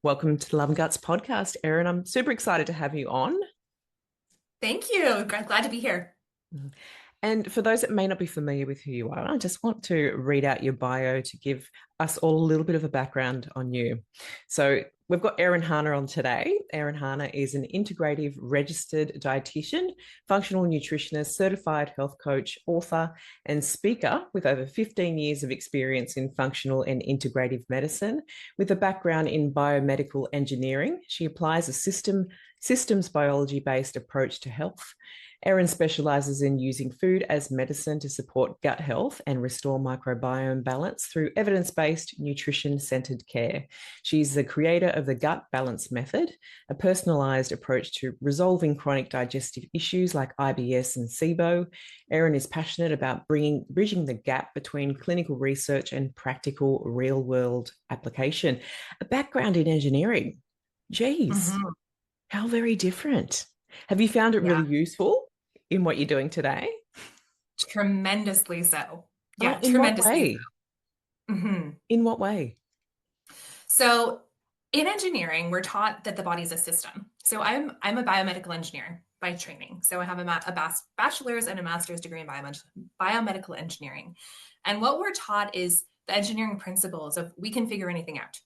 Welcome to the Love and Guts podcast, Erin. I'm super excited to have you on. Thank you. Glad to be here. And for those that may not be familiar with who you are, I just want to read out your bio to give us all a little bit of a background on you. So we've got Erin Harner on today. Erin Harner is an integrative registered dietitian, functional nutritionist, certified health coach, author, and speaker with over 15 years of experience in functional and integrative medicine. With a background in biomedical engineering, she applies a systems biology-based approach to health. Erin specializes in using food as medicine to support gut health and restore microbiome balance through evidence-based, nutrition-centered care. She's the creator of the Gut Balance Method, a personalized approach to resolving chronic digestive issues like IBS and SIBO. Erin is passionate about bridging the gap between clinical research and practical real-world application. A background in engineering. Geez, hmm how very different. Have you found it Yeah, really useful in what you're doing today? tremendously so. Oh, Yeah, in what tremendously way? so. In what way? So in engineering, we're taught that the body is a system. So I'm a biomedical engineer by training. So I have a bachelor's and a master's degree in biomedical engineering. And what we're taught is the engineering principles of we can figure anything out,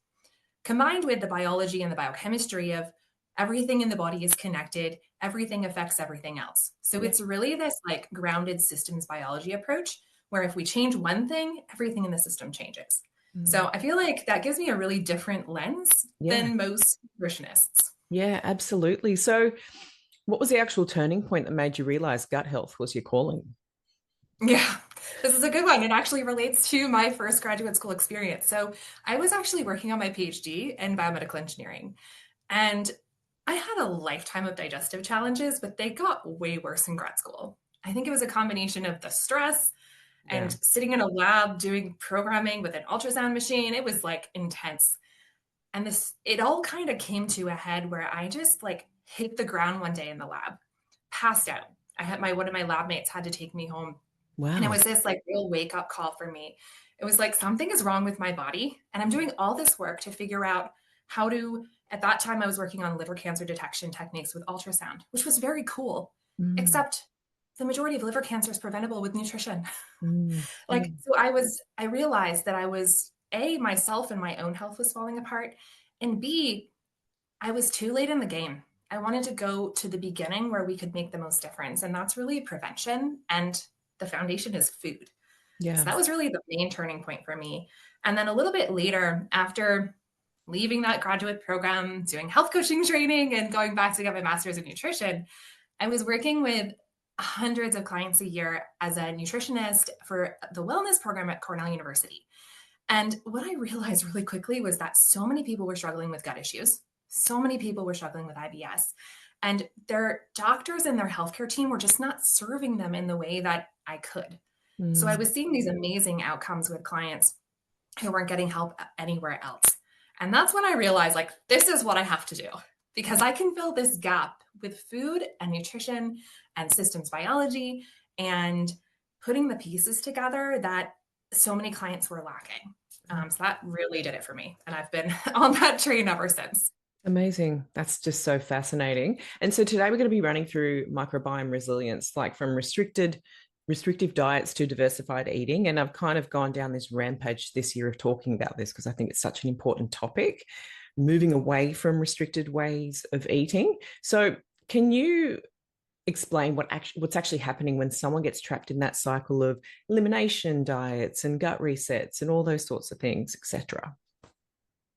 combined with the biology and the biochemistry of everything in the body is connected, everything affects everything else. So Yeah. it's really this like grounded systems biology approach where if we change one thing, everything in the system changes. Mm. So I feel like that gives me a really different lens Yeah. than most nutritionists. Yeah, absolutely. So, what was the actual turning point that made you realize gut health was your calling? Yeah, this is a good one. It actually relates to my first graduate school experience. So I was actually working on my PhD in biomedical engineering. And I had a lifetime of digestive challenges, but they got way worse in grad school. I think it was a combination of the stress and Yeah. sitting in a lab doing programming with an ultrasound machine. It was like intense. And it all kind of came to a head where I just like hit the ground one day in the lab, passed out. One of my lab mates had to take me home. And it Wow. was this like real wake up call for me. It was like something is wrong with my body. And I'm doing all this work to figure out how to, at that time, I was working on liver cancer detection techniques with ultrasound, which was very cool. Mm, Except the majority of liver cancer is preventable with nutrition. mm, Like, mm. so I realized that I was A, myself and my own health was falling apart. And B, I was too late in the game. I wanted to go to the beginning where we could make the most difference. And that's really prevention. And the foundation is food. So Yeah. that was really the main turning point for me. And then a little bit later, after leaving that graduate program, doing health coaching training, and going back to get my master's in nutrition, I was working with hundreds of clients a year as a nutritionist for the wellness program at Cornell University. And what I realized really quickly was that so many people were struggling with gut issues. So many people were struggling with IBS. And their doctors and their healthcare team were just not serving them in the way that I could. So I Mm, was seeing these amazing outcomes with clients who weren't getting help anywhere else. And that's when I realized, like, this is what I have to do because I can fill this gap with food and nutrition and systems biology and putting the pieces together that so many clients were lacking. So that really did it for me. And I've been on that train ever since. amazing. That's just so fascinating. And so today we're going to be running through microbiome resilience, like from restrictive diets to diversified eating. And I've kind of gone down this rampage this year of talking about this because I think it's such an important topic, moving away from restricted ways of eating. So can you explain what's actually happening when someone gets trapped in that cycle of elimination diets and gut resets and all those sorts of things, etc.?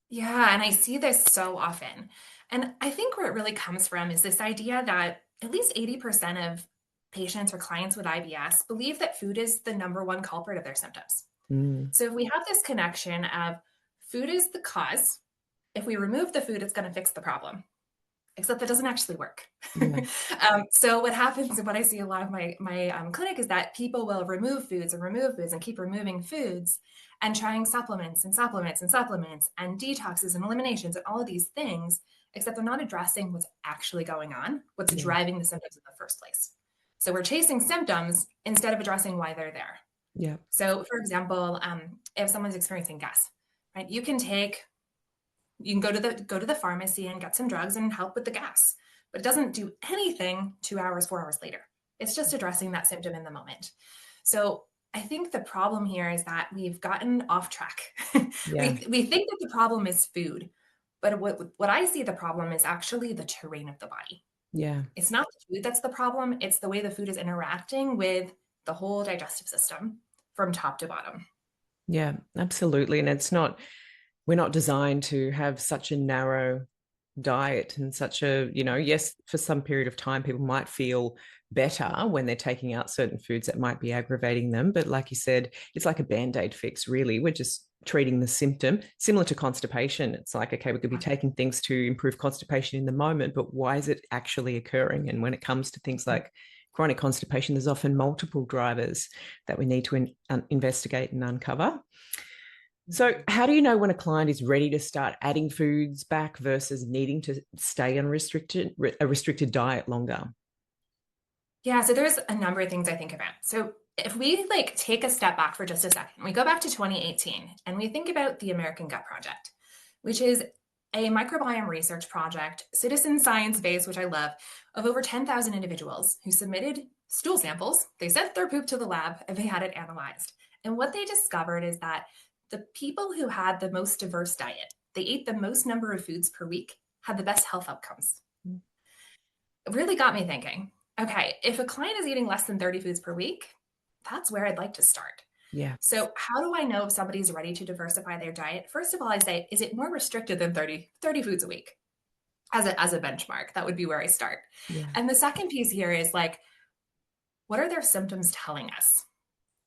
Yeah, and I see this so often. And I think where it really comes from is this idea that at least 80% of patients or clients with IBS believe that food is the number one culprit of their symptoms. Mm, So if we have this connection of food is the cause, if we remove the food, it's going to fix the problem. Except that doesn't actually work. yeah, So what happens and what I see a lot of my clinic is that people will remove foods and keep removing foods and trying supplements and supplements and supplements and detoxes and eliminations and all of these things, except they're not addressing what's actually going on, what's yeah, driving the symptoms in the first place. So we're chasing symptoms instead of addressing why they're there. yeah. So for example, if someone's experiencing gas, right, you can take You can go to the pharmacy and get some drugs and help with the gas, but it doesn't do anything 2 hours, 4 hours later. It's just addressing that symptom in the moment. So I think the problem here is that we've gotten off track. Yeah. We think that the problem is food, but what I see the problem is actually the terrain of the body. Yeah. It's not the food that's the problem. It's the way the food is interacting with the whole digestive system from top to bottom. Yeah, absolutely. And we're not designed to have such a narrow diet and such a, yes, for some period of time, people might feel better when they're taking out certain foods that might be aggravating them. But like you said, it's like a band-aid fix, really. We're just treating the symptom, similar to constipation. It's like, okay, we could be taking things to improve constipation in the moment, but why is it actually occurring? And when it comes to things like chronic constipation, there's often multiple drivers that we need to investigate and uncover. So, how do you know when a client is ready to start adding foods back versus needing to stay on a restricted diet longer? Yeah, so there's a number of things I think about. So if we take a step back for just a second, we go back to 2018 and we think about the American Gut Project, which is a microbiome research project, citizen science based, which I love, of over 10,000 individuals who submitted stool samples. They sent their poop to the lab and they had it analyzed. And what they discovered is that the people who had the most diverse diet, they ate the most number of foods per week, had the best health outcomes. It really got me thinking, okay, if a client is eating less than 30 foods per week, that's where I'd like to start. Yeah. So how do I know if somebody's ready to diversify their diet? First of all, I say, is it more restricted than 30 foods a week? As a benchmark, that would be where I start. Yeah. And the second piece here is what are their symptoms telling us?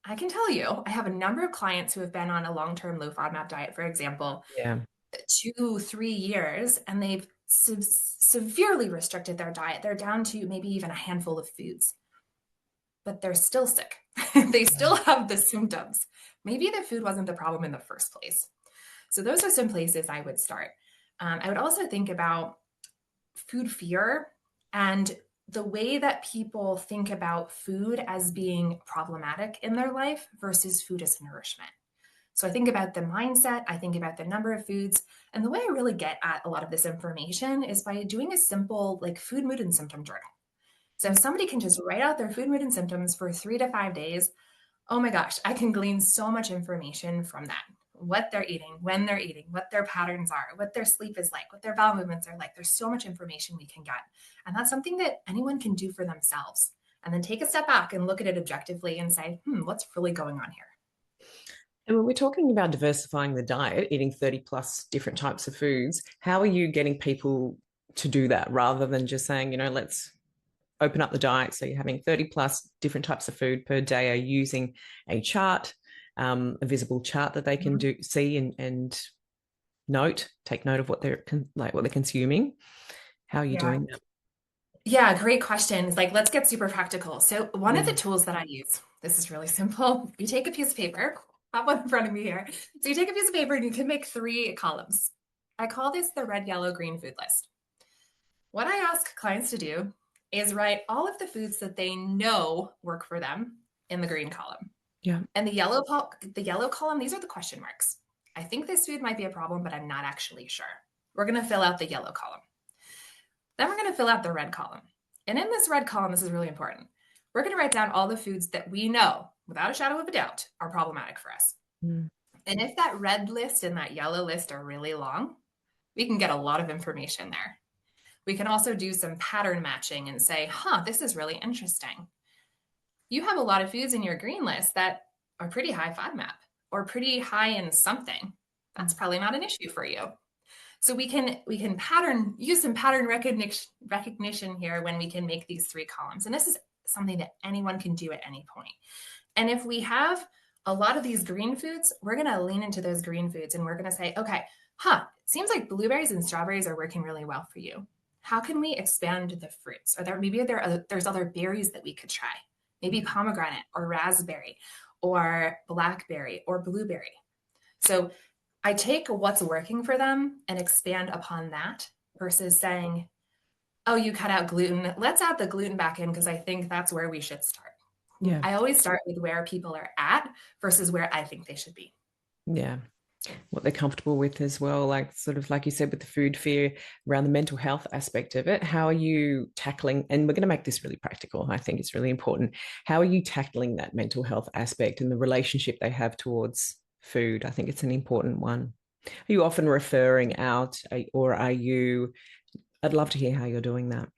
I can tell you, I have a number of clients who have been on a long-term low FODMAP diet, for example, 2-3 years, and they've severely restricted their diet. They're down to maybe even a handful of foods, but they're still sick. They still have the symptoms. Maybe the food wasn't the problem in the first place. So those are some places I would start. I would also think about food fear and the way that people think about food as being problematic in their life versus food as nourishment. So I think about the mindset, I think about the number of foods, and the way I really get at a lot of this information is by doing a simple food, mood, and symptom journal. So if somebody can just write out their food, mood, and symptoms for 3 to 5 days, oh my gosh, I can glean so much information from that. What they're eating, when they're eating, what their patterns are, what their sleep is like, what their bowel movements are like. There's so much information we can get. And that's something that anyone can do for themselves. And then take a step back and look at it objectively and say, what's really going on here? And when we're talking about diversifying the diet, eating 30 plus different types of foods, how are you getting people to do that rather than just saying, let's open up the diet? So you're having 30 plus different types of food per day. Are you using a chart, a visible chart that they can see and take note of what they're consuming? How are you doing that? Yeah, great question. Let's get super practical. So one of the tools that I use, this is really simple. You take a piece of paper, have one in front of me here. So you take a piece of paper and you can make 3 columns. I call this the red, yellow, green food list. What I ask clients to do is write all of the foods that they know work for them in the green column. Yeah. And the yellow column, these are the question marks. I think this food might be a problem, but I'm not actually sure. We're going to fill out the yellow column. Then we're going to fill out the red column. And in this red column, this is really important. We're going to write down all the foods that we know, without a shadow of a doubt, are problematic for us. And if that red list and that yellow list are really long, we can get a lot of information there. We can also do some pattern matching and say, this is really interesting. You have a lot of foods in your green list that are pretty high FODMAP or pretty high in something. That's probably not an issue for you. So we can use some pattern recognition here when we can make these 3 columns. And this is something that anyone can do at any point. And if we have a lot of these green foods, we're going to lean into those green foods and we're going to say, okay, it seems like blueberries and strawberries are working really well for you. How can we expand the fruits? There's other berries that we could try. Maybe pomegranate or raspberry or blackberry or blueberry. So I take what's working for them and expand upon that versus saying, oh, you cut out gluten. Let's add the gluten back in because I think that's where we should start. Yeah. I always start with where people are at versus where I think they should be. Yeah. what they're comfortable with as well, like sort of like you said with the food fear around the mental health aspect of it. How are you tackling, and we're going to make this really practical, I think it's really important, how are you tackling that mental health aspect and the relationship they have towards food? I think it's an important one. Are you often referring out, or are you, I'd love to hear how you're doing that.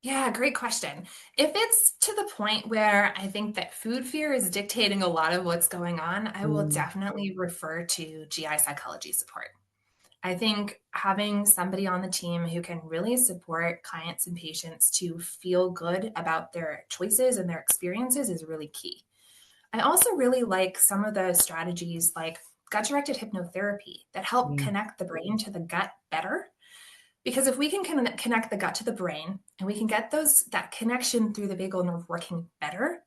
Yeah, great question. If it's to the point where I think that food fear is dictating a lot of what's going on, I will Mm, definitely refer to GI psychology support. I think having somebody on the team who can really support clients and patients to feel good about their choices and their experiences is really key. I also really like some of the strategies like gut directed hypnotherapy that help yeah, connect the brain to the gut better. Because if we can connect the gut to the brain and we can get that connection through the vagal nerve working better,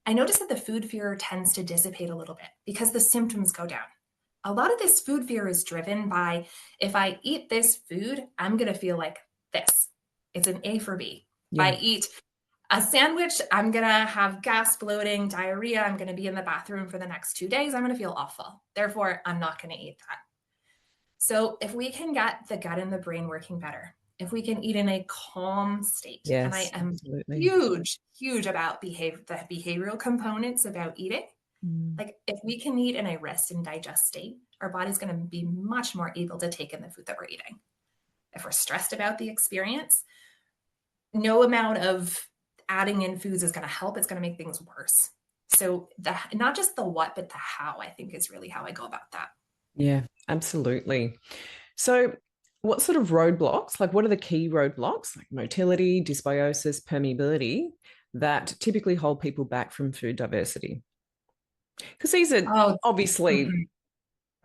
I notice that the food fear tends to dissipate a little bit because the symptoms go down. A lot of this food fear is driven by if I eat this food, I'm going to feel like this. It's an A for B. If yeah, I eat a sandwich, I'm going to have gas, bloating, diarrhea. I'm going to be in the bathroom for the next 2 days. I'm going to feel awful. Therefore, I'm not going to eat that. So, if we can get the gut and the brain working better, if we can eat in a calm state, and I yes, am absolutely. huge about the behavioral components about eating. Mm. Like if we can eat in a rest and digest state, our body's going to be much more able to take in the food that we're eating. If we're stressed about the experience, no amount of adding in foods is going to help. It's going to make things worse. So the not just the what, but the how, I think is really how I go about that. Yeah, absolutely. So, what sort of roadblocks, like what are the key roadblocks, like motility, dysbiosis, permeability, that typically hold people back from food diversity? Because these are Oh, obviously mhm,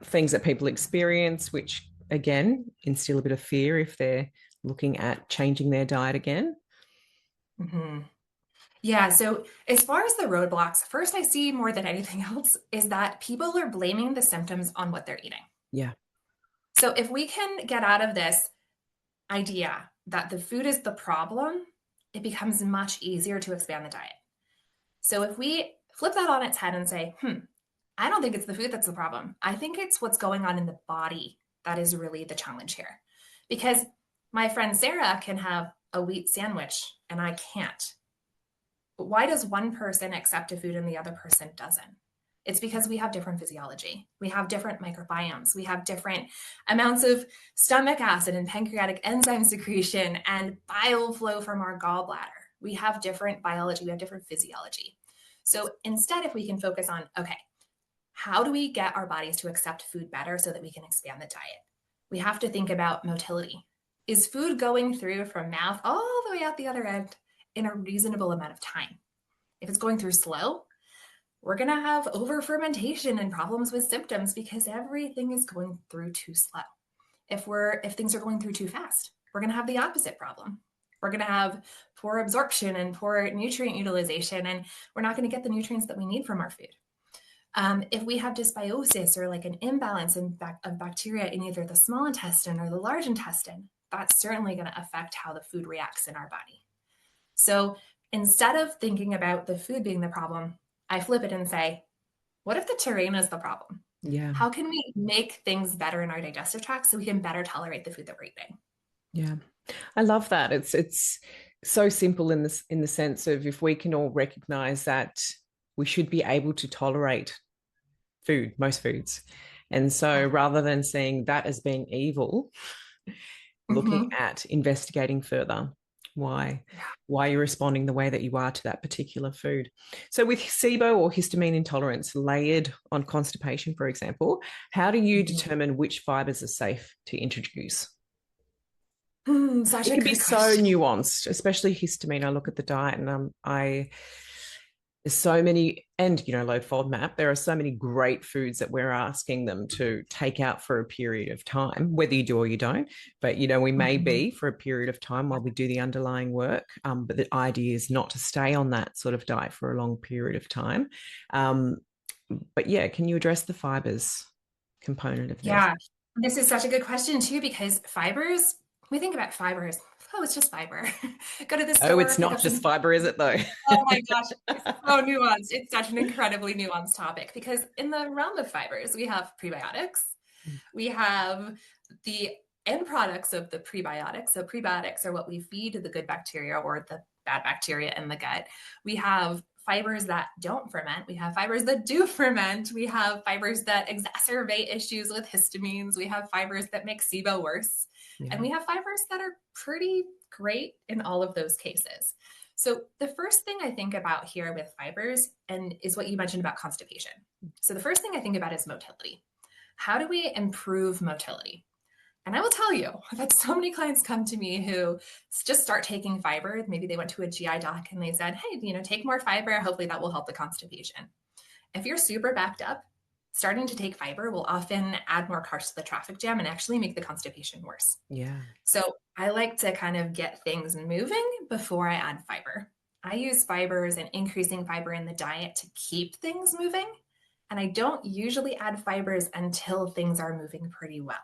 things that people experience, which again instill a bit of fear if they're looking at changing their diet again. mhm. Yeah. So as far as the roadblocks, first I see more than anything else is that people are blaming the symptoms on what they're eating. Yeah, So if we can get out of this idea that the food is the problem, it becomes much easier to expand the diet. So if we flip that on its head and say, I don't think it's the food that's the problem. I think it's what's going on in the body that is really the challenge here. Because my friend Sarah can have a wheat sandwich and I can't. But why does one person accept a food and the other person doesn't? It's because we have different physiology. We have different microbiomes. We have different amounts of stomach acid and pancreatic enzyme secretion and bile flow from our gallbladder. We have different biology. We have different physiology. So instead, if we can focus on, okay, how do we get our bodies to accept food better so that we can expand the diet? We have to think about motility. Is food going through from mouth all the way out the other end in a reasonable amount of time? If it's going through slow, we're going to have over fermentation and problems with symptoms because everything is going through too slow. If things are going through too fast, we're going to have the opposite problem. We're going to have poor absorption and poor nutrient utilization, and we're not going to get the nutrients that we need from our food. If we have dysbiosis or like an imbalance of bacteria in either the small intestine or the large intestine, that's certainly going to affect how the food reacts in our body. So instead of thinking about the food being the problem, I flip it and say, what if the terrain is the problem? yeah, How can we make things better in our digestive tract so we can better tolerate the food that we're eating? yeah. I love that. It's so simple in the sense of if we can all recognize that we should be able to tolerate food, most foods. And so Oh, rather than seeing that as being evil, looking mhm. at investigating further why Yeah. why you're responding the way that you are to that particular food. So with SIBO or histamine intolerance layered on constipation, for example, how do you Mhm. determine which fibers are safe to introduce? Such It a can be good so question. nuanced, especially histamine. I look at the diet and I there's so many, and low FODMAP, there are so many great foods that we're asking them to take out for a period of time, whether you do or you don't. But we may Mhm. be for a period of time while we do the underlying work. But the idea is not to stay on that sort of diet for a long period of time. Um, but yeah, can you address the fibers component of this? Yeah, this is such a good question too, because fibers, we think about fibers. oh, it's just fiber. Go to the Oh, store, it's pick not up some. just fiber, is it though? Oh my gosh, it's so nuanced. It's such an incredibly nuanced topic because in the realm of fibers, we have prebiotics, we have the end products of the prebiotics. So prebiotics are what we feed the good bacteria or the bad bacteria in the gut. We have fibers that don't ferment. We have fibers that do ferment. We have fibers that exacerbate issues with histamines. We have fibers that make SIBO worse. Yeah. And we have fibers that are pretty great in all of those cases. So the first thing I think about here with fibers and is what you mentioned about constipation. So the first thing I think about is motility. How do we improve motility? And I will tell you, I've had so many clients come to me who just start taking fiber. Maybe they went to a GI doc and they said, hey, take more fiber. Hopefully that will help the constipation. If you're super backed up, starting to take fiber will often add more carbs to the traffic jam and actually make the constipation worse. Yeah. So I like to kind of get things moving before I add fiber. I use fibers and increasing fiber in the diet to keep things moving. And I don't usually add fibers until things are moving pretty well.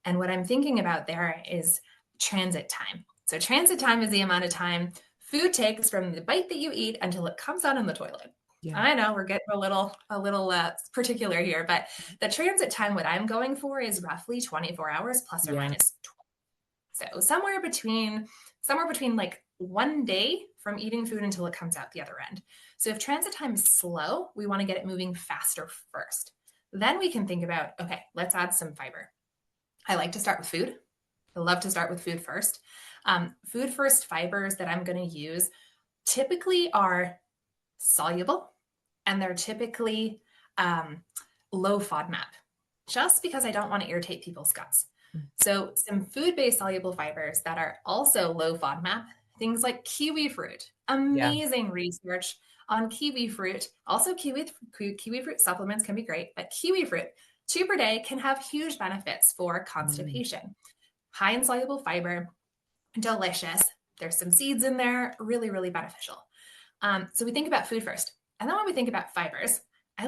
And what I'm thinking about there is transit time. So transit time is the amount of time food takes from the bite that you eat until it comes out in the toilet. Yeah. I know we're getting a little particular here, but the transit time, what I'm going for is roughly 24 hours plus or minus 12. So somewhere between like 1 day from eating food until it comes out the other end. So if transit time is slow, we want to get it moving faster first. Then we can think about, okay, let's add some fiber. I like to start with food. I love to start with food first. Food first fibers that I'm going to use typically are soluble and they're typically low FODMAP, just because I don't want to irritate people's guts. So some food-based soluble fibers that are also low FODMAP, things like kiwi fruit, amazing research on kiwi fruit. Also kiwi fruit supplements can be great, but kiwi fruit, 2 per day can have huge benefits for constipation. High in soluble fiber, delicious. There's some seeds in there, really, really beneficial. So we think about food first. And then when we think about fibers, I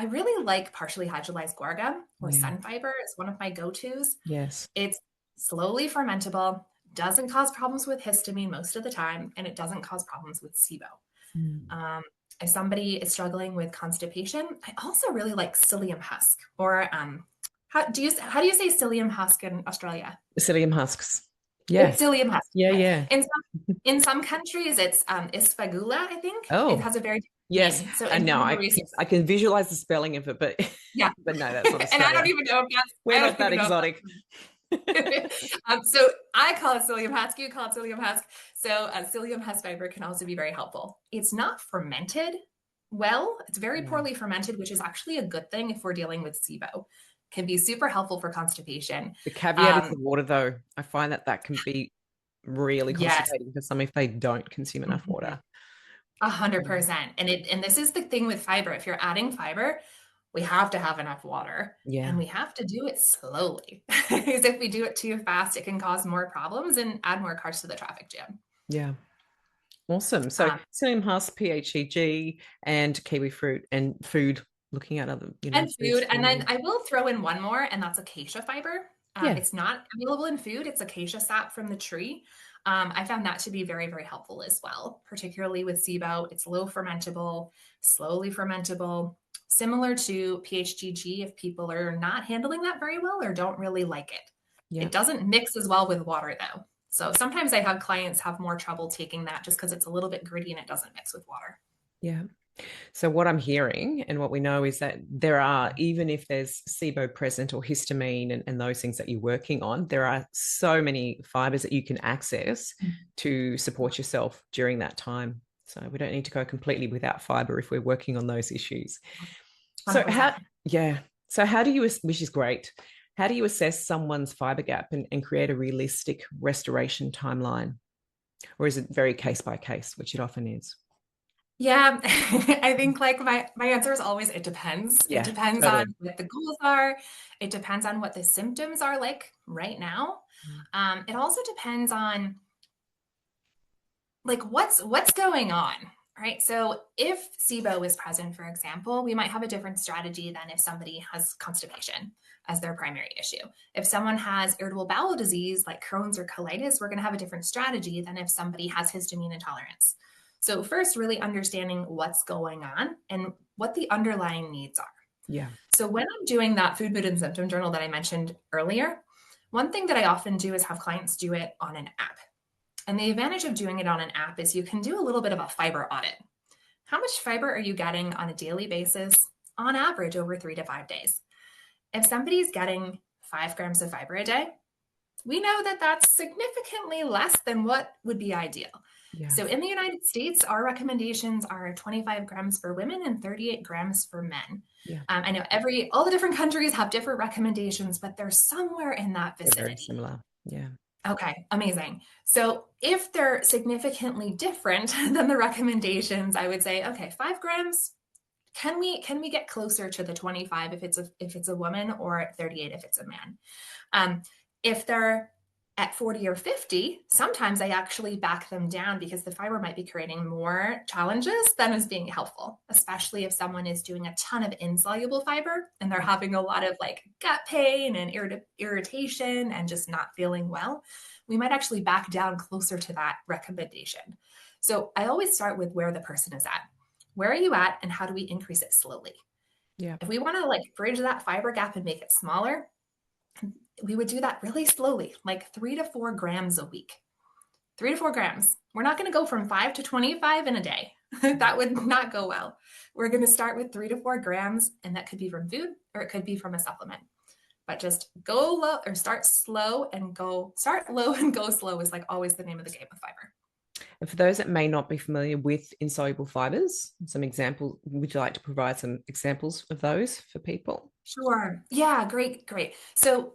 really like partially hydrolyzed guar gum or sun fiber. It's one of my go-tos. Yes. It's slowly fermentable, doesn't cause problems with histamine most of the time, and it doesn't cause problems with SIBO. If somebody is struggling with constipation, I also really like psyllium husk. Or how do you say psyllium husk in Australia? Psyllium husks. Yeah. It's psyllium husk. Yeah, yeah. In some countries, it's isfagula, I think. Oh. It has a very yes. name. So and no, I can visualize the spelling of it, but yeah, but no, that's not Australia. And I don't even know if that's we're not that exotic. So I call it psyllium husk. You call it psyllium husk. So psyllium husk fiber can also be very helpful. It's not fermented well. It's very poorly fermented, which is actually a good thing if we're dealing with SIBO. Can be super helpful for constipation. The caveat is the water, though. I find that can be really constipating for some if they don't consume enough water. 100%. And this is the thing with fiber. If you're adding fiber, we have to have enough water. Yeah. And we have to do it slowly. Because if we do it too fast, it can cause more problems and add more carbs to the traffic jam. Yeah. Awesome. So psyllium husk, PHEG, and kiwi fruit and food, looking at other, and food. And then I will throw in one more, and that's acacia fiber. It's not available in food. It's acacia sap from the tree. I found that to be very, very helpful as well, particularly with SIBO. It's low fermentable, slowly fermentable, similar to PHGG if people are not handling that very well or don't really like it. It doesn't mix as well with water, though. So sometimes I have clients have more trouble taking that just because it's a little bit gritty and it doesn't mix with water. Yeah. So what I'm hearing and what we know is that there are, even if there's SIBO present or histamine and those things that you're working on, there are so many fibers that you can access to support yourself during that time. So we don't need to go completely without fiber if we're working on those issues. 100%. So how do you, which is great, how do you assess someone's fiber gap and create a realistic restoration timeline? Or is it very case by case, which it often is? Yeah, I think like my answer is always, it depends. It depends on what the goals are. It depends on what the symptoms are like right now. It also depends on like what's going on. right? So if SIBO is present, for example, we might have a different strategy than if somebody has constipation as their primary issue. If someone has irritable bowel disease like Crohn's or colitis, we're going to have a different strategy than if somebody has histamine intolerance. So first, really understanding what's going on and what the underlying needs are. Yeah. So when I'm doing that food, mood, and symptom journal that I mentioned earlier, one thing that I often do is have clients do it on an app. And the advantage of doing it on an app is you can do a little bit of a fiber audit. How much fiber are you getting on a daily basis, on average, over 3 to 5 days? If somebody's getting 5 grams of fiber a day, we know that that's significantly less than what would be ideal. Yeah. So in the United States, our recommendations are 25 grams for women and 38 grams for men. Yeah. I know all the different countries have different recommendations, but they're somewhere in that vicinity. They're very similar. Yeah. Okay, amazing. So if they're significantly different than the recommendations, I would say, okay, 5 grams. Can we get closer to the 25 if it's a woman, or 38 if it's a man? If they're at 40 or 50, sometimes I actually back them down because the fiber might be creating more challenges than is being helpful, especially if someone is doing a ton of insoluble fiber and they're having a lot of like gut pain and irritation and just not feeling well. We might actually back down closer to that recommendation. So I always start with where the person is at. Where are you at, and how do we increase it slowly? Yeah. If we want to like bridge that fiber gap and make it smaller, we would do that really slowly, like 3 to 4 grams a week. 3 to 4 grams. We're not going to go from 5 to 25 in a day. That would not go well. We're going to start with 3 to 4 grams, and that could be from food or it could be from a supplement. But just go low, or start low and go slow is like always the name of the game with fiber. And for those that may not be familiar with insoluble fibers, some examples, would you like to provide some examples of those for people? Sure. Yeah, great. So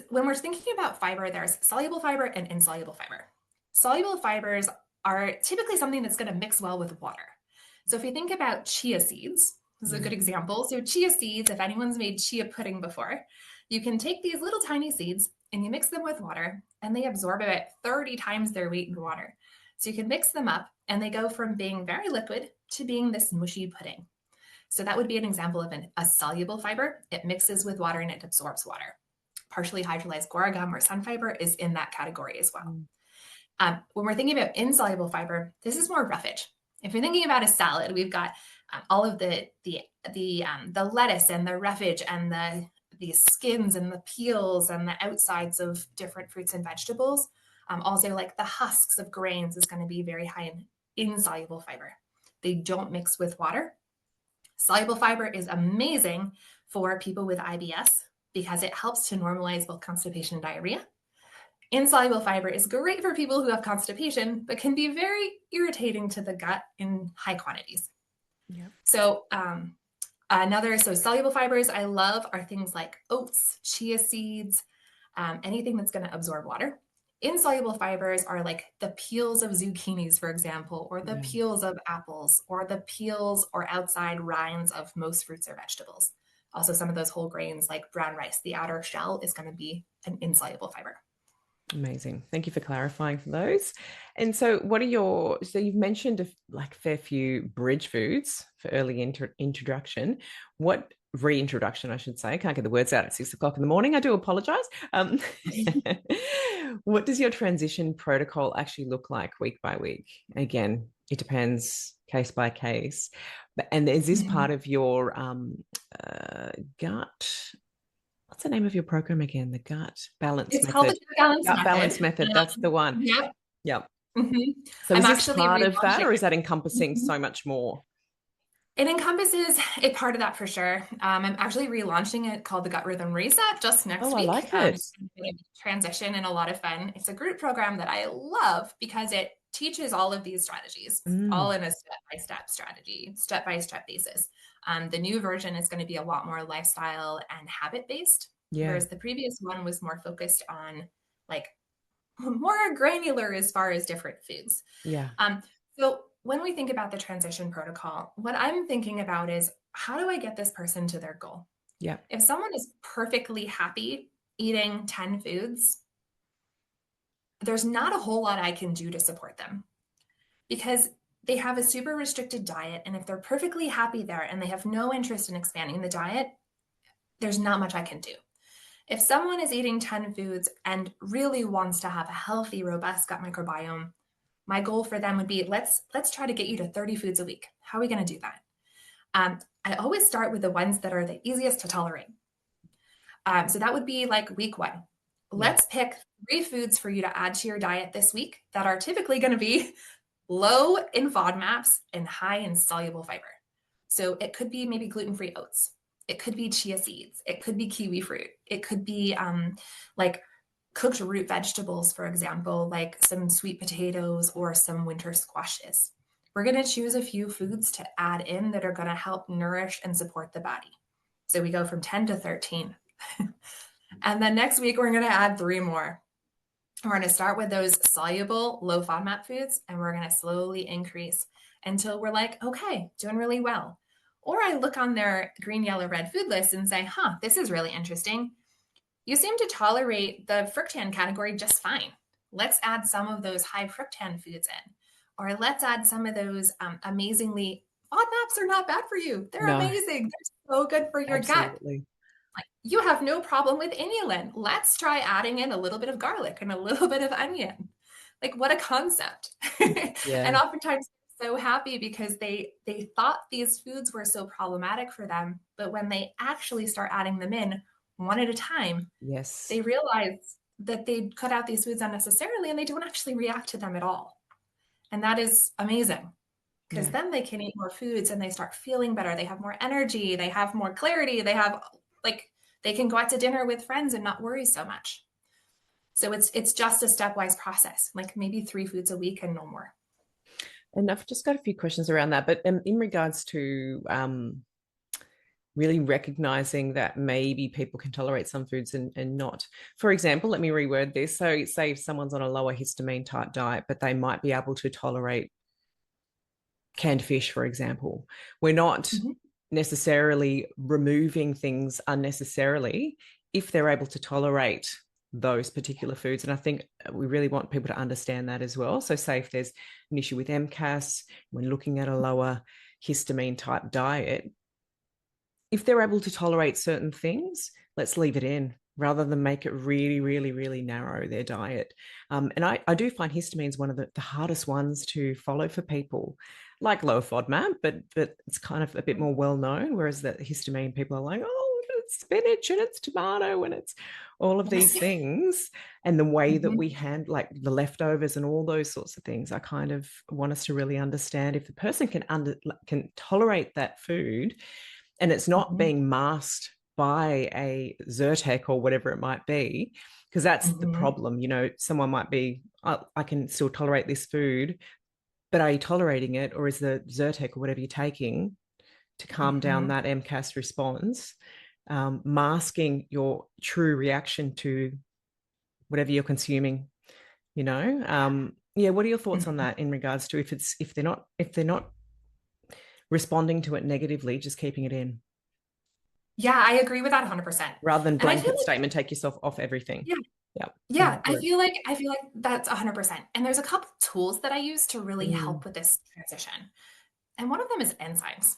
when we're thinking about fiber, there's soluble fiber and insoluble fiber. Soluble fibers are typically something that's going to mix well with water. So if you think about chia seeds, this is a good example. So chia seeds, if anyone's made chia pudding before, you can take these little tiny seeds and you mix them with water, and they absorb about 30 times their weight in water. So you can mix them up and they go from being very liquid to being this mushy pudding. So that would be an example of a soluble fiber. It mixes with water and it absorbs water. Partially hydrolyzed guar gum or sun fiber is in that category as well. When we're thinking about insoluble fiber, this is more roughage. If you're thinking about a salad, we've got all of the lettuce and the roughage and the skins and the peels and the outsides of different fruits and vegetables. Also, like the husks of grains is going to be very high in insoluble fiber. They don't mix with water. Soluble fiber is amazing for people with IBS because it helps to normalize both constipation and diarrhea. Insoluble fiber is great for people who have constipation, but can be very irritating to the gut in high quantities. Yeah. So soluble fibers I love are things like oats, chia seeds, anything that's going to absorb water. Insoluble fibers are like the peels of zucchinis, for example, or the peels of apples, or the peels or outside rinds of most fruits or vegetables. Also, some of those whole grains like brown rice, the outer shell is going to be an insoluble fiber. Amazing. Thank you for clarifying for those. And so so you've mentioned a fair few bridge foods for early introduction. What reintroduction, I should say. I can't get the words out at 6 o'clock in the morning. I do apologize. What does your transition protocol actually look like week by week? Again, it depends case by case. And is this part of your gut? What's the name of your program again? The gut balance method. It's called the gut balance method. That's the one. Yep. Yep. Mm-hmm. So is this part of that, or is that encompassing so much more? It encompasses a part of that for sure. I'm actually relaunching it called the Gut Rhythm Reset just next week. I like it. Transition and a lot of fun. It's a group program that I love because it teaches all of these strategies, all in a step-by-step strategy, step-by-step basis. The new version is going to be a lot more lifestyle and habit-based, whereas the previous one was more focused on like more granular as far as different foods. Yeah. So when we think about the transition protocol, what I'm thinking about is how do I get this person to their goal? Yeah. If someone is perfectly happy eating 10 foods, there's not a whole lot I can do to support them because they have a super restricted diet, and if they're perfectly happy there and they have no interest in expanding the diet, there's not much I can do. If someone is eating 10 foods and really wants to have a healthy, robust gut microbiome, my goal for them would be, let's try to get you to 30 foods a week. How are we going to do that? I always start with the ones that are the easiest to tolerate. So that would be like week 1. Yeah. Let's pick 3 foods for you to add to your diet this week that are typically going to be low in FODMAPs and high in soluble fiber. So it could be maybe gluten-free oats. It could be chia seeds. It could be kiwi fruit. It could be like cooked root vegetables, for example, like some sweet potatoes or some winter squashes. We're going to choose a few foods to add in that are going to help nourish and support the body. So we go from 10 to 13. And then next week, we're going to add 3 more. We're going to start with those soluble, low FODMAP foods, and we're going to slowly increase until we're like, okay, doing really well. Or I look on their green, yellow, red food list and say, this is really interesting. You seem to tolerate the fructan category just fine. Let's add some of those high fructan foods in. Or let's add some of those amazingly, FODMAPs are not bad for you. They're amazing. They're so good for your gut. Like, you have no problem with inulin. Let's try adding in a little bit of garlic and a little bit of onion. Like, what a concept. Yeah. And oftentimes they're so happy because they thought these foods were so problematic for them, but when they actually start adding them in one at a time, yes, they realize that they cut out these foods unnecessarily and they don't actually react to them at all. And that is amazing, because then they can eat more foods and they start feeling better. They have more energy. They have more clarity. They have they can go out to dinner with friends and not worry so much. So it's just a stepwise process, like maybe 3 foods a week and no more. And I've just got a few questions around that, but in regards to really recognizing that maybe people can tolerate some foods and not. For example, let me reword this. So say if someone's on a lower histamine type diet, but they might be able to tolerate canned fish, for example. We're not necessarily removing things unnecessarily if they're able to tolerate those particular foods. And I think we really want people to understand that as well. So say if there's an issue with MCAS, when looking at a lower histamine type diet, if they're able to tolerate certain things, let's leave it in rather than make it really, really, really narrow their diet. And I do find histamine is one of the hardest ones to follow for people, like low FODMAP, but it's kind of a bit more well-known, whereas the histamine people are like, oh, it's spinach and it's tomato and it's all of these things. And the way that we handle like the leftovers and all those sorts of things, I kind of want us to really understand if the person can tolerate that food and it's not being masked by a Zyrtec or whatever it might be, because that's the problem. You know, someone might be, I can still tolerate this food, but are you tolerating it, or is the Zyrtec or whatever you're taking to calm down that MCAS response, masking your true reaction to whatever you're consuming? You know, what are your thoughts on that in regards to if they're not responding to it negatively, just keeping it in? Yeah, I agree with that 100%. Rather than blanket like, statement, take yourself off everything. Yeah, I feel like that's 100%. And there's a couple tools that I use to really help with this transition. And one of them is enzymes.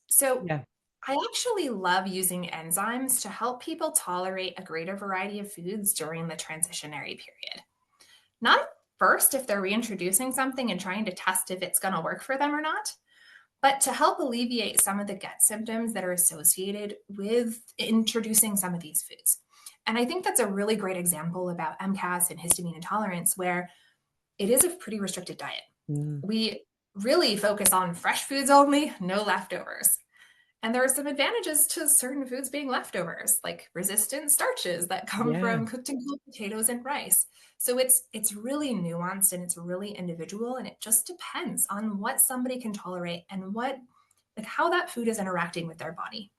So I actually love using enzymes to help people tolerate a greater variety of foods during the transitionary period. Not at first if they're reintroducing something and trying to test if it's going to work for them or not, but to help alleviate some of the gut symptoms that are associated with introducing some of these foods. And I think that's a really great example about MCAS and histamine intolerance, where it is a pretty restricted diet. We really focus on fresh foods only, no leftovers. And there are some advantages to certain foods being leftovers, like resistant starches that come from cooked and cooled potatoes and rice. So it's really nuanced and it's really individual, and it just depends on what somebody can tolerate and how that food is interacting with their body.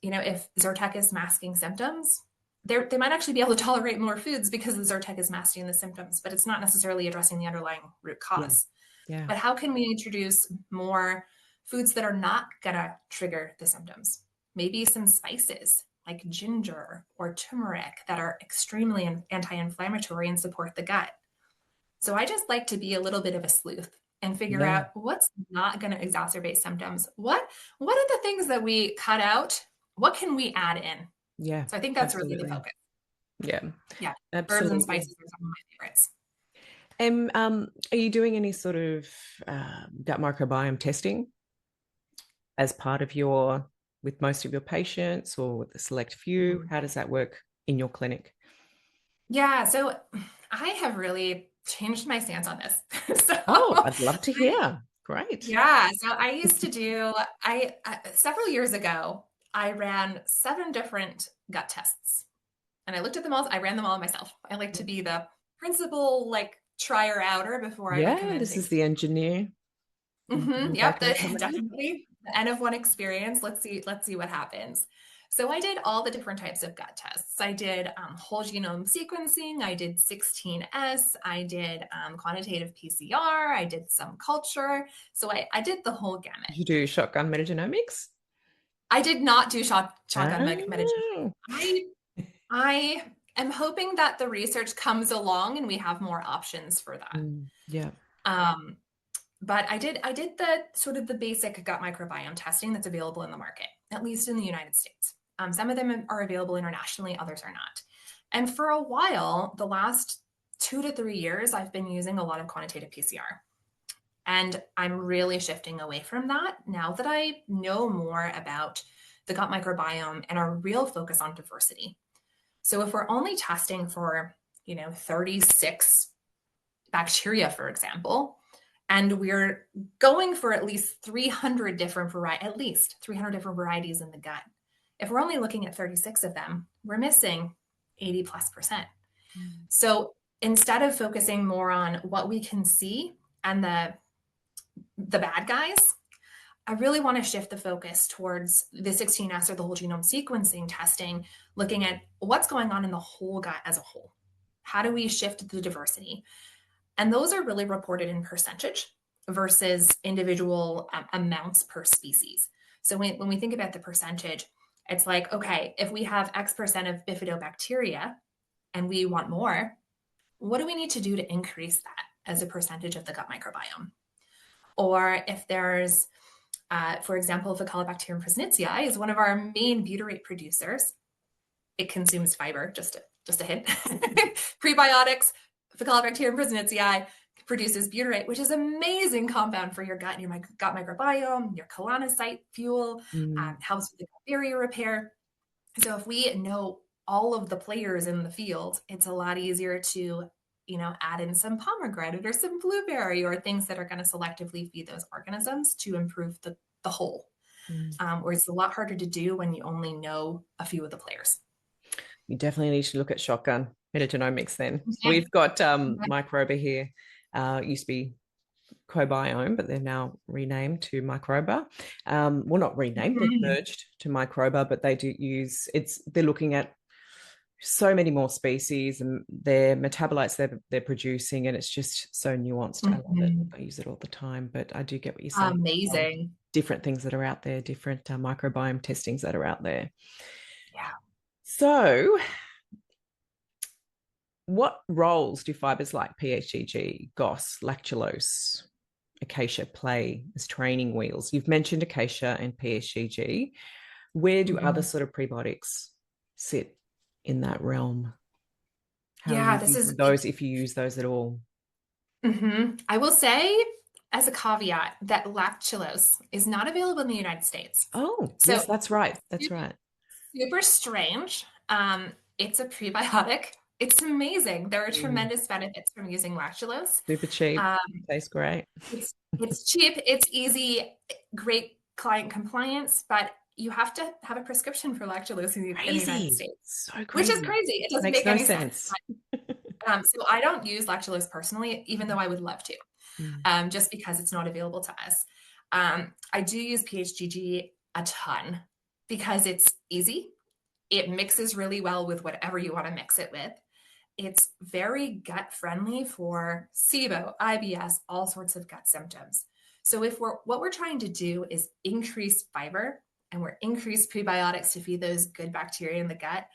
If Zyrtec is masking symptoms, they might actually be able to tolerate more foods because the Zyrtec is masking the symptoms, but it's not necessarily addressing the underlying root cause. But how can we introduce more foods that are not gonna trigger the symptoms? Maybe some spices like ginger or turmeric that are extremely anti-inflammatory and support the gut. So I just like to be a little bit of a sleuth and figure Yeah. out what's not going to exacerbate symptoms. What are the things that we cut out? What can we add in? Yeah. So I think that's really the Absolutely. focus. Yeah. Yeah. Herbs and Absolutely. spices are some of my favorites. And are you doing any sort of gut microbiome testing as part of with most of your patients or with a select few? How does that work in your clinic? Yeah. So I have really changed my stance on this. Oh, I'd love to hear. Great. Yeah. So I used to several years ago, I ran 7 different gut tests and I looked at them all. I ran them all myself. I like to be the principal, like, trier outer before I Yeah, recommend this is things. the engineer. Yep, Back in the commentary. definitely the N of 1 experience. Let's see what happens. So I did all the different types of gut tests. I did whole genome sequencing. I did 16S. I did quantitative PCR. I did some culture. So I did the whole gamut. Did you do shotgun metagenomics? I did not do shotgun metagenomics. Oh. I am hoping that the research comes along and we have more options for that. Yeah. Um, But I did the sort of the basic gut microbiome testing that's available in the market, at least in the United States. Some of them are available internationally, others are not. And for a while, the last 2 to 3 years, I've been using a lot of quantitative PCR. And I'm really shifting away from that now that I know more about the gut microbiome and our real focus on diversity. So if we're only testing for, 36 bacteria, for example, and we're going for at least 300 different varieties in the gut. If we're only looking at 36 of them, we're missing 80+%. So instead of focusing more on what we can see and the bad guys, I really want to shift the focus towards the 16S or the whole genome sequencing testing, looking at what's going on in the whole gut as a whole. How do we shift the diversity? And those are really reported in percentage versus individual amounts per species. So when we think about the percentage, it's like, okay, if we have X% of bifidobacteria and we want more, what do we need to do to increase that as a percentage of the gut microbiome? Or if there's, for example, Faecalibacterium prausnitzii is one of our main butyrate producers. It consumes fiber, just a hint. Prebiotics, Faecalibacterium prausnitzii produces butyrate, which is an amazing compound for your gut and your gut microbiome, your colonocyte fuel, helps with the gut barrier repair. So if we know all of the players in the field, it's a lot easier to, add in some pomegranate or some blueberry or things that are going to selectively feed those organisms to improve the whole. Where it's a lot harder to do when you only know a few of the players. You definitely need to look at shotgun metagenomics then. Okay. We've got Microba here. Used to be Cobiome, but they're now renamed to Microba. Well, not renamed, they've merged to Microba, but they do they're looking at so many more species and their metabolites they're producing, and it's just so nuanced. I love it. I use it all the time, but I do get what you're saying. Amazing. Different things that are out there, different microbiome testings that are out there. Yeah. So what roles do fibers like PHGG, GOS, lactulose, acacia play as training wheels? You've mentioned acacia and PHGG. Where do other sort of prebiotics sit in that realm? How are you using those, if you use those at all? I will say, as a caveat, that lactulose is not available in the United States. Oh, so, yes, that's right. That's right. Super strange. It's a prebiotic. It's amazing. There are tremendous benefits from using lactulose. Super cheap. Tastes great. It's cheap. It's easy. Great client compliance, but you have to have a prescription for lactulose in the United States. So crazy. Which is crazy. It doesn't make any sense. So I don't use lactulose personally, even though I would love to, just because it's not available to us. I do use PHGG a ton because it's easy. It mixes really well with whatever you want to mix it with. It's very gut friendly for SIBO, IBS, all sorts of gut symptoms. So what we're trying to do is increase fiber and we're increase prebiotics to feed those good bacteria in the gut.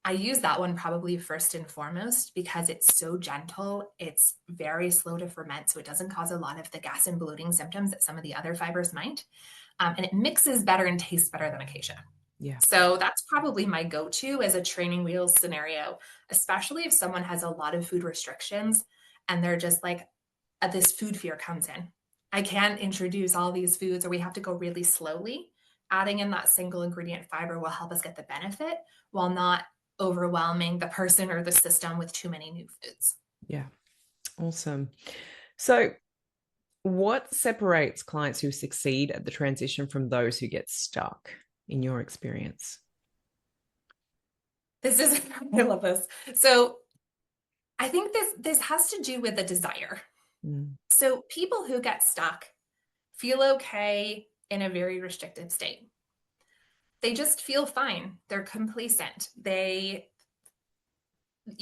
I use that one probably first and foremost because it's so gentle. It's very slow to ferment, so it doesn't cause a lot of the gas and bloating symptoms that some of the other fibers might. And it mixes better and tastes better than acacia. Yeah. So that's probably my go-to as a training wheels scenario, especially if someone has a lot of food restrictions and they're just like, this food fear comes in. I can't introduce all these foods, or we have to go really slowly. Adding in that single ingredient fiber will help us get the benefit while not overwhelming the person or the system with too many new foods. Yeah. Awesome. So, what separates clients who succeed at the transition from those who get stuck, in your experience? I love this. So I think this has to do with the desire. Mm. So people who get stuck feel okay in a very restricted state. They just feel fine. They're complacent.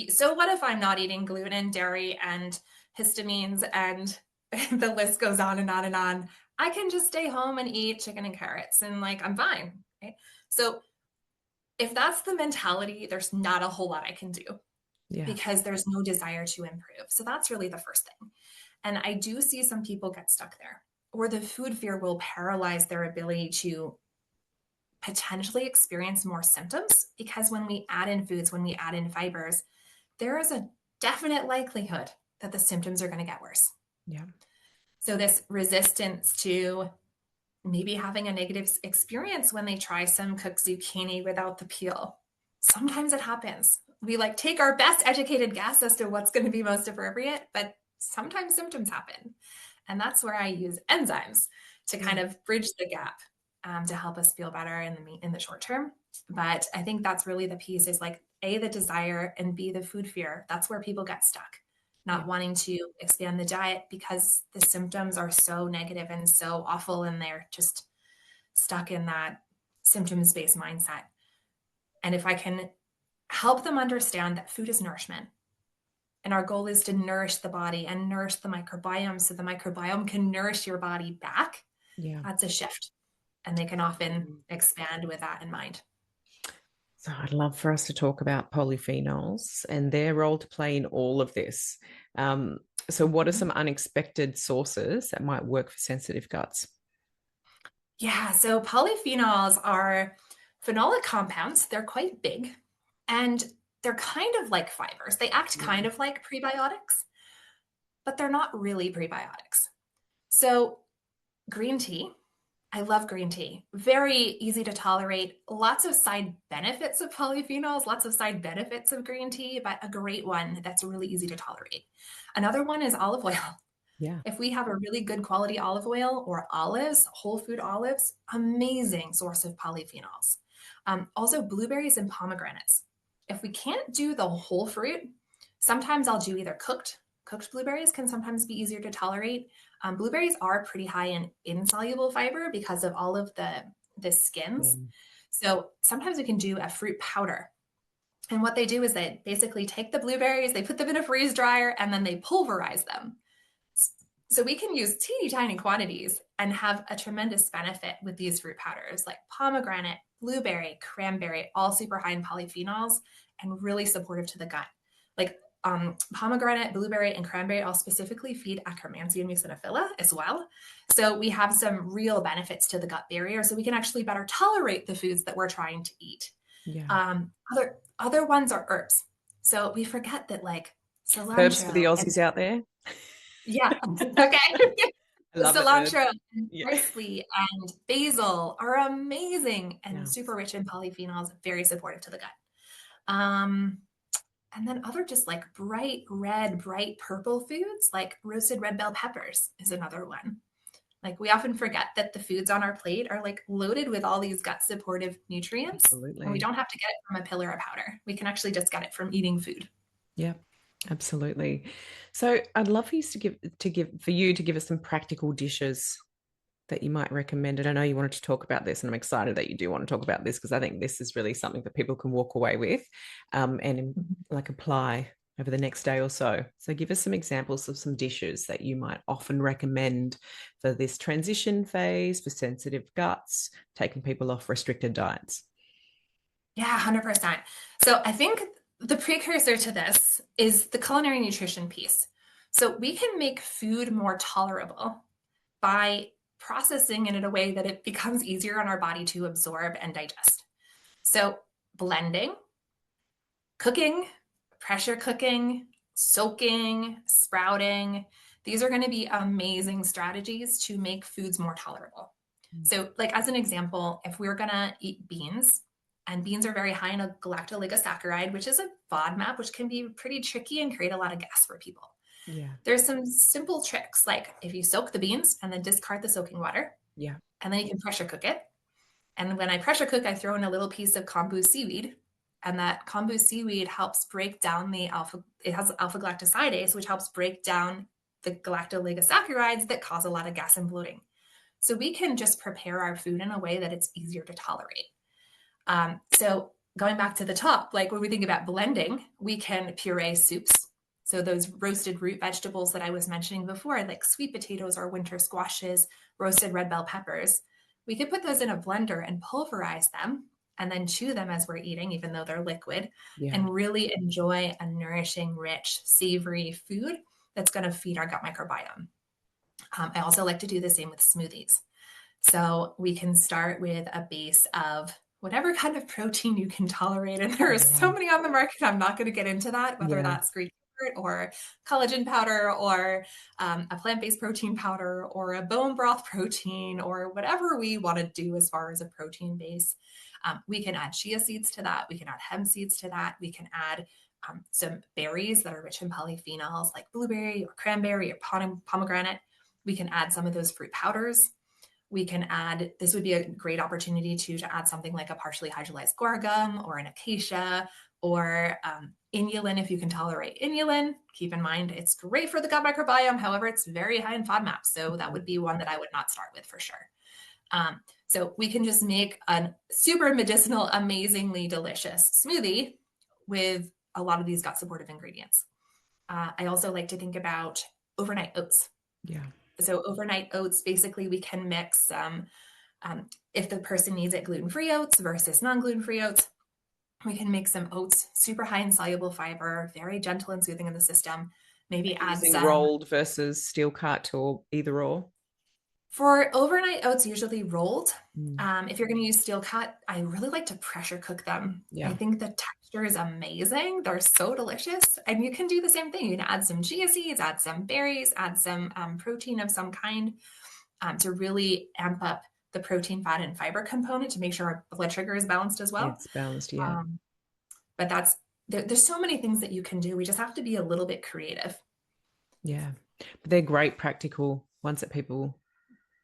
So what if I'm not eating gluten, dairy, and histamines, and the list goes on and on and on? I can just stay home and eat chicken and carrots and like I'm fine. Right? So if that's the mentality, there's not a whole lot I can do because there's no desire to improve. So that's really the first thing. And I do see some people get stuck there, or the food fear will paralyze their ability to potentially experience more symptoms, because when we add in foods, when we add in fibers, there is a definite likelihood that the symptoms are going to get worse. Yeah. So this resistance to maybe having a negative experience when they try some cooked zucchini without the peel. Sometimes it happens. We like take our best educated guess as to what's going to be most appropriate, but sometimes symptoms happen. And that's where I use enzymes to kind of bridge the gap to help us feel better in the short term. But I think that's really the piece is like A, the desire, and B, the food fear. That's where people get stuck, not wanting to expand the diet because the symptoms are so negative and so awful, and they're just stuck in that symptoms-based mindset. And if I can help them understand that food is nourishment, and our goal is to nourish the body and nourish the microbiome so the microbiome can nourish your body back, that's a shift. And they can often expand with that in mind. So I'd love for us to talk about polyphenols and their role to play in all of this. So what are some unexpected sources that might work for sensitive guts? Yeah, so polyphenols are phenolic compounds. They're quite big and they're kind of like fibers. They act kind of like prebiotics, but they're not really prebiotics. So green tea, I love green tea. Very easy to tolerate. Lots of side benefits of polyphenols, lots of side benefits of green tea, but a great one that's really easy to tolerate. Another one is olive oil. Yeah. If we have a really good quality olive oil or olives, whole food olives, amazing source of polyphenols. Also blueberries and pomegranates. If we can't do the whole fruit, sometimes I'll do either cooked blueberries can sometimes be easier to tolerate. Blueberries are pretty high in insoluble fiber because of all of the skins. So sometimes we can do a fruit powder. And what they do is they basically take the blueberries, they put them in a freeze dryer, and then they pulverize them. So we can use teeny tiny quantities and have a tremendous benefit with these fruit powders like pomegranate, blueberry, cranberry, all super high in polyphenols and really supportive to the gut. Like pomegranate, blueberry, and cranberry all specifically feed Akkermansia muciniphila as well. So we have some real benefits to the gut barrier, so we can actually better tolerate the foods that we're trying to eat. Other ones are herbs. So we forget that like cilantro. Herbs for the Aussies out there. Yeah. Okay. Cilantro and Yeah. parsley and basil are amazing and super rich in polyphenols, very supportive to the gut. And then other just like bright red, bright purple foods like roasted red bell peppers is another one. Like we often forget that the foods on our plate are like loaded with all these gut supportive nutrients. Absolutely. And we don't have to get it from a pill or a powder. We can actually just get it from eating food. Yeah. Absolutely. So I'd love for you to give us some practical dishes that you might recommend. And I know you wanted to talk about this, and I'm excited that you do want to talk about this because I think this is really something that people can walk away with and like apply over the next day or so. So give us some examples of some dishes that you might often recommend for this transition phase, for sensitive guts, taking people off restricted diets. Yeah, 100%. So I think the precursor to this is the culinary nutrition piece. So we can make food more tolerable by processing it in a way that it becomes easier on our body to absorb and digest. So blending, cooking, pressure cooking, soaking, sprouting, these are going to be amazing strategies to make foods more tolerable. So, like as an example, if we were going to eat beans, and beans are very high in a galactoligosaccharide, which is a FODMAP, which can be pretty tricky and create a lot of gas for people. Yeah. There's some simple tricks, like if you soak the beans and then discard the soaking water, Yeah. and then you can pressure cook it. And when I pressure cook, I throw in a little piece of kombu seaweed, and that kombu seaweed helps break down it has alpha galactosidase, which helps break down the galactoligosaccharides that cause a lot of gas and bloating. So we can just prepare our food in a way that it's easier to tolerate. So going back to the top, like when we think about blending, we can puree soups. So those roasted root vegetables that I was mentioning before, like sweet potatoes or winter squashes, roasted red bell peppers, we could put those in a blender and pulverize them and then chew them as we're eating, even though they're liquid, Yeah. and really enjoy a nourishing, rich, savory food that's going to feed our gut microbiome. I also like to do the same with smoothies. So we can start with a base of whatever kind of protein you can tolerate. And there are so many on the market. I'm not going to get into that, whether Yeah. that's Greek yogurt or collagen powder or a plant-based protein powder or a bone broth protein or whatever we want to do as far as a protein base. We can add chia seeds to that. We can add hemp seeds to that. We can add some berries that are rich in polyphenols like blueberry or cranberry or pomegranate. We can add some of those fruit powders. We can add, this would be a great opportunity to add something like a partially hydrolyzed guar gum or an acacia or inulin if you can tolerate inulin. Keep in mind, it's great for the gut microbiome. However, it's very high in FODMAP. So that would be one that I would not start with for sure. So we can just make a super medicinal, amazingly delicious smoothie with a lot of these gut supportive ingredients. I also like to think about overnight oats. Yeah. So overnight oats, basically we can mix if the person needs it, gluten-free oats versus non-gluten-free oats. We can make some oats super high in soluble fiber, very gentle and soothing in the system. Maybe add Using some rolled versus steel cut or either or. for overnight oats, usually rolled. Mm. If you're going to use steel cut, I really like to pressure cook them. I Yeah. think the texture is amazing. They're so delicious. And you can do the same thing. You can add some chia seeds, add some berries, add some protein of some kind to really amp up the protein, fat, and fiber component to make sure our blood sugar is balanced as well. It's balanced. Yeah. But there's so many things that you can do. We just have to be a little bit creative. Yeah. But they're great practical ones that people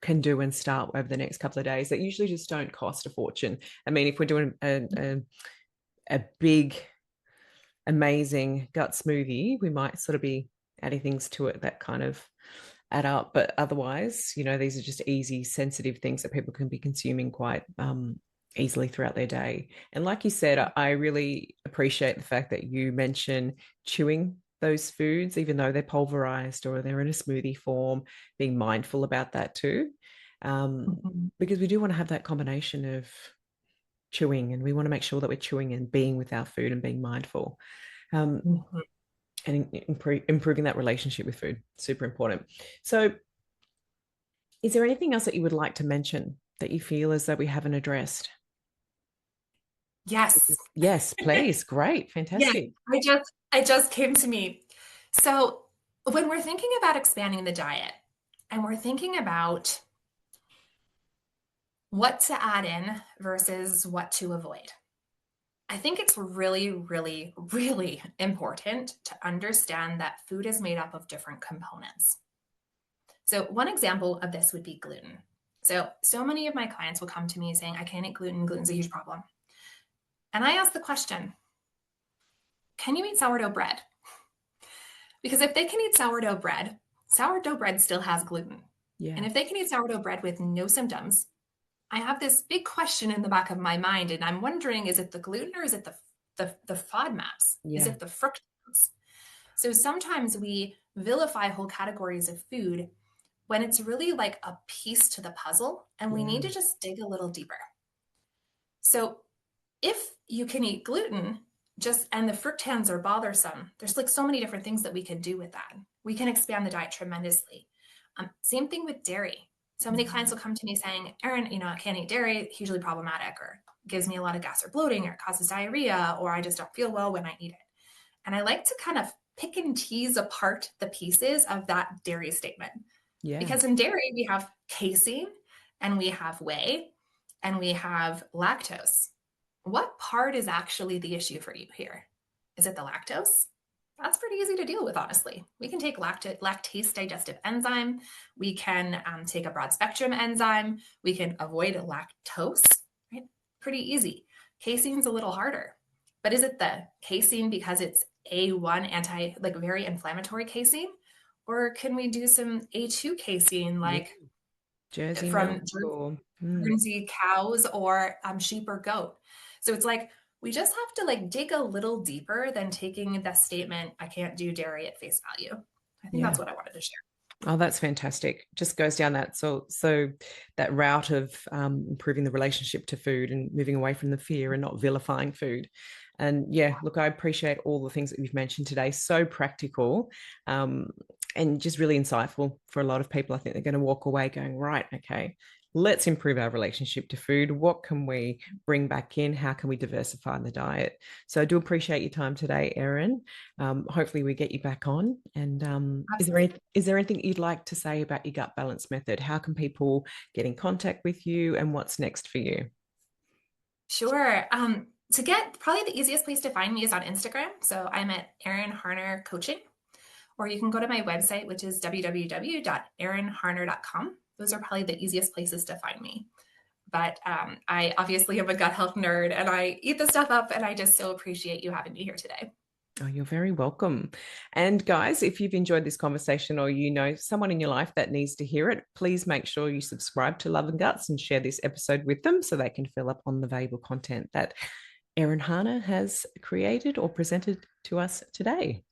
can do and start over the next couple of days that usually just don't cost a fortune. I mean, if we're doing a big, amazing gut smoothie, we might sort of be adding things to it that kind of add up. But otherwise, these are just easy, sensitive things that people can be consuming quite easily throughout their day. And like you said, I really appreciate the fact that you mention chewing those foods, even though they're pulverized or they're in a smoothie form, being mindful about that too. Because we do want to have that combination of chewing, and we want to make sure that we're chewing and being with our food and being mindful. And improving that relationship with food, super important. So is there anything else that you would like to mention that you feel as though we haven't addressed? Yes. Yes, please. Great. Fantastic. Yeah, it just came to me. So when we're thinking about expanding the diet and we're thinking about what to add in versus what to avoid, I think it's really, really, really important to understand that food is made up of different components. So one example of this would be gluten. So many of my clients will come to me saying, I can't eat gluten. Gluten's a huge problem. And I ask the question, can you eat sourdough bread? Because if they can eat sourdough bread still has gluten. Yeah. And if they can eat sourdough bread with no symptoms, I have this big question in the back of my mind. And I'm wondering, is it the gluten or is it the FODMAPs? Yeah. Is it the fructose? So sometimes we vilify whole categories of food when it's really like a piece to the puzzle and we need to just dig a little deeper. So if you can eat gluten and the fructans are bothersome. There's like so many different things that we can do with that. We can expand the diet tremendously. Same thing with dairy. So many clients will come to me saying, Erin, I can't eat dairy, hugely problematic, or gives me a lot of gas or bloating, or it causes diarrhea, or I just don't feel well when I eat it. And I like to kind of pick and tease apart the pieces of that dairy statement. Yeah. Because in dairy, we have casein and we have whey and we have lactose. What part is actually the issue for you here? Is it the lactose? That's pretty easy to deal with, honestly. We can take lactase digestive enzyme. We can take a broad spectrum enzyme. We can avoid lactose, right? Pretty easy. Casein's a little harder. But is it the casein because it's A1 very inflammatory casein? Or can we do some A2 casein, like Jersey from Guernsey cows or sheep or goat? So it's like, we just have to like dig a little deeper than taking the statement, I can't do dairy at face value. I think that's what I wanted to share. Oh, that's fantastic. Just goes down that so that route of improving the relationship to food and moving away from the fear and not vilifying food. And yeah, look, I appreciate all the things that you've mentioned today. So practical and just really insightful for a lot of people. I think they're going to walk away going, right, okay, let's improve our relationship to food. What can we bring back in? How can we diversify the diet? So I do appreciate your time today, Erin. Hopefully we get you back on. And is there anything you'd like to say about your gut balance method? How can people get in contact with you and what's next for you? Sure. Probably the easiest place to find me is on Instagram. So I'm at Erin Harner Coaching, or you can go to my website, which is www.erinharner.com. Those are probably the easiest places to find me. But I obviously am a gut health nerd and I eat the stuff up, and I just so appreciate you having me here today. Oh, you're very welcome. And guys, if you've enjoyed this conversation or you know someone in your life that needs to hear it, please make sure you subscribe to Love and Guts and share this episode with them so they can fill up on the valuable content that Erin Harner has created or presented to us today.